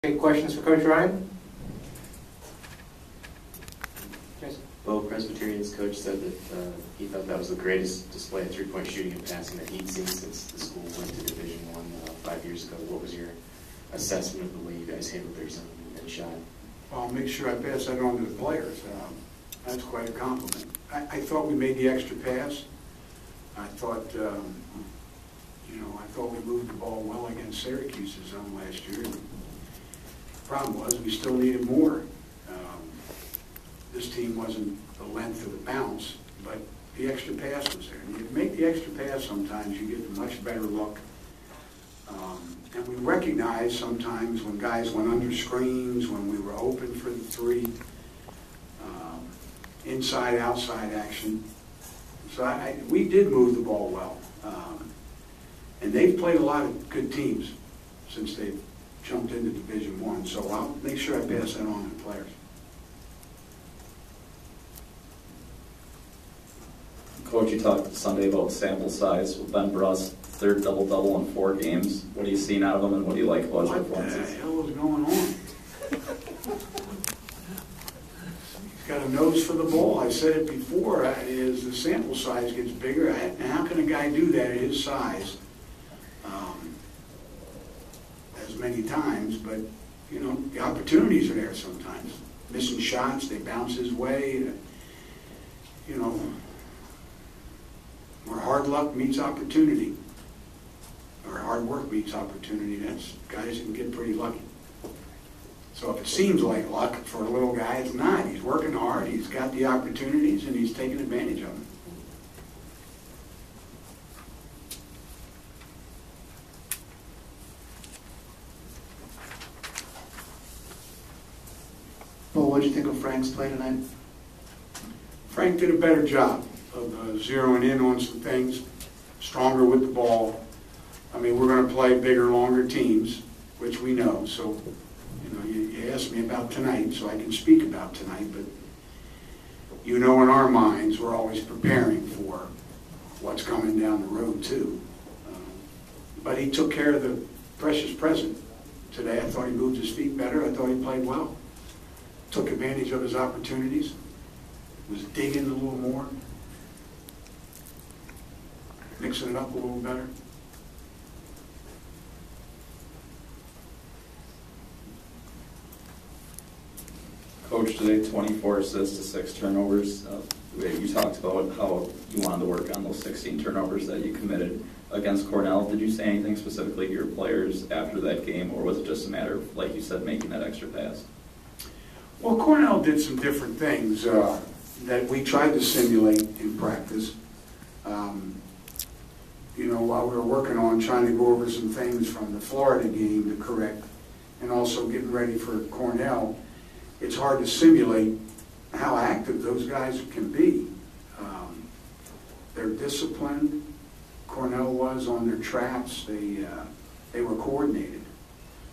Any questions for Coach Ryan? Yes. Well, Presbyterian's coach said that he thought that was the greatest display of three-point shooting and passing that he'd seen since the school went to Division I 5 years ago. What was your assessment of the way you guys handled their zone and shot? I'll make sure I pass that on to the players. That's quite a compliment. I thought we made the extra pass. I thought, I thought we moved the ball well against Syracuse's zone last year. The problem was we still needed more. This team wasn't the length of the bounce, but the extra pass was there. And you make the extra pass sometimes, you get a much better look. And we recognize sometimes when guys went under screens, when we were open for the three, inside, outside action. So we did move the ball well. And they've played a lot of good teams since they've jumped into Division I. So I'll make sure I pass that on to the players. Coach, you talked Sunday about sample size with Ben Bruss, third double-double in 4 games. What are you seeing out of him, and what do you like about his performances? What the hell is going on? He's got a nose for the ball. I said it before, as the sample size gets bigger, and how can a guy do that at his size as many times? But, the opportunities are there sometimes. Missing shots, they bounce his way. Where hard luck meets opportunity, or hard work meets opportunity, that's guys can get pretty lucky. So if it seems like luck for a little guy, it's not. He's working hard, he's got the opportunities, and he's taking advantage of them. Well, what did you think of Frank's play tonight? Frank did a better job of zeroing in on some things, stronger with the ball. I mean, we're going to play bigger, longer teams, which we know. So, you asked me about tonight, so I can speak about tonight. But in our minds, we're always preparing for what's coming down the road too. But he took care of the precious present today. I thought he moved his feet better. I thought he played well. Took advantage of his opportunities. Was digging a little more. Mixing it up a little better. Coach, today 24 assists to 6 turnovers. You talked about how you wanted to work on those 16 turnovers that you committed against Cornell. Did you say anything specifically to your players after that game, or was it just a matter of, like you said, making that extra pass? Well, Cornell did some different things that we tried to simulate in practice. While we were working on trying to go over some things from the Florida game to correct, and also getting ready for Cornell, it's hard to simulate how active those guys can be. They're disciplined. Cornell was on their traps. They were coordinated.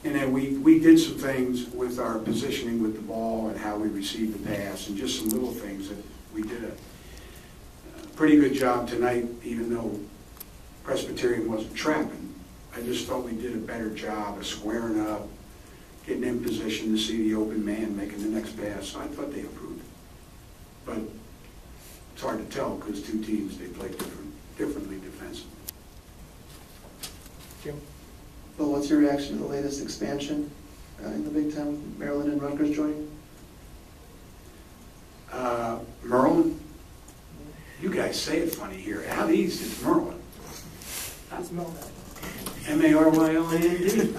And then we did some things with our positioning with the ball and how we received the pass, and just some little things that we did a pretty good job tonight, even though Presbyterian wasn't trapping. I just thought we did a better job of squaring up, getting in position to see the open man making the next pass. So I thought they improved. But it's hard to tell because two teams, they play differently defensively. Jim? Well, what's your reaction to the latest expansion in the Big Ten with Maryland and Rutgers joining? Maryland? You guys say it funny here. Out east is Maryland. That's Maryland. M-A-R-Y-L-A-N-D.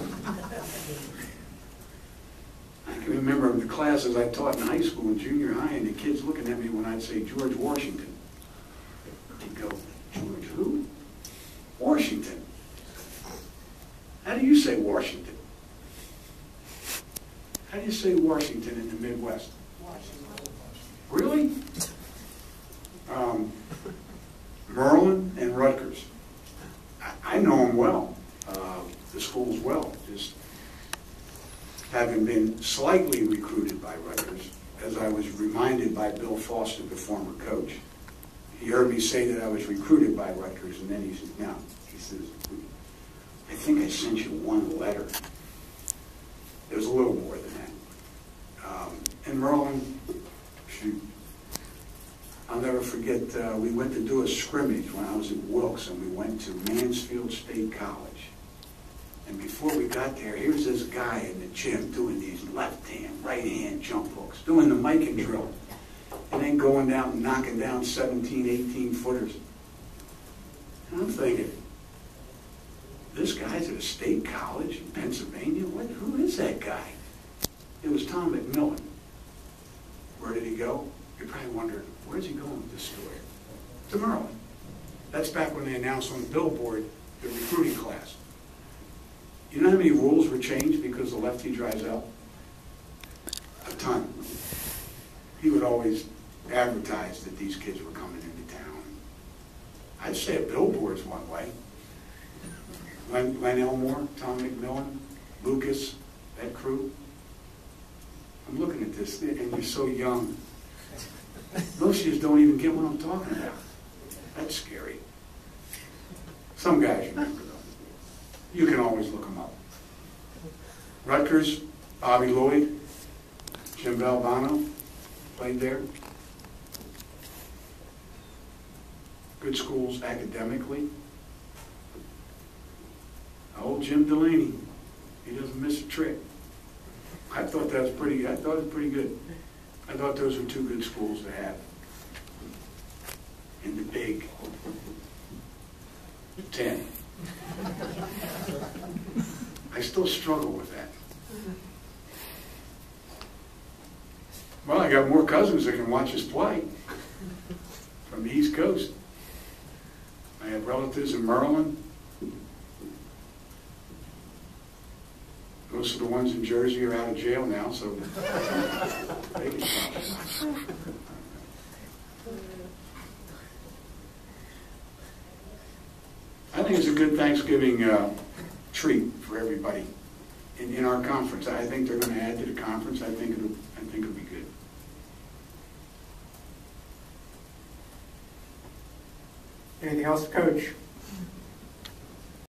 I can remember the classes I taught in high school and junior high, and the kids looking at me when I'd say George Washington. They'd go, George who? Washington. How do you say Washington? How do you say Washington in the Midwest? Washington. Really? Maryland and Rutgers. I know them well, the schools well, just having been slightly recruited by Rutgers, as I was reminded by Bill Foster, the former coach. He heard me say that I was recruited by Rutgers, and then he said, no, he says, I think I sent you one letter. There's a little more than that. In Merlin, shoot, I'll never forget, we went to do a scrimmage when I was at Wilkes, and we went to Mansfield State College. And before we got there, here's this guy in the gym doing these left-hand, right-hand jump hooks, doing the Mikan drill, and then going down and knocking down 17, 18-footers. And I'm thinking, this guy's at a state college in Pennsylvania? Who is that guy? It was Tom McMillan. Where did he go? You're probably wondering, where's he going with this story? To Maryland. That's back when they announced on the billboard the recruiting class. You know how many rules were changed because the lefty dries out? A ton. He would always advertise that these kids were coming into town. I'd say a billboard's one way. Glenn Elmore, Tom McMillan, Lucas, that crew. I'm looking at this, and you're so young. Most of you don't even get what I'm talking about. That's scary. Some guys remember them. You can always look them up. Rutgers, Bobby Lloyd, Jim Valvano played there. Good schools academically. Old Jim Delaney, he doesn't miss a trick. I thought that was pretty good. I thought it was pretty good. I thought those were two good schools to have. In the Big Ten. I still struggle with that. Well, I got more cousins that can watch us play from the East Coast. I have relatives in Maryland. Most of the ones in Jersey are out of jail now, so they can watch. I think it's a good Thanksgiving treat for everybody in our conference. I think they're going to add to the conference. I think it'll be good. Anything else, Coach?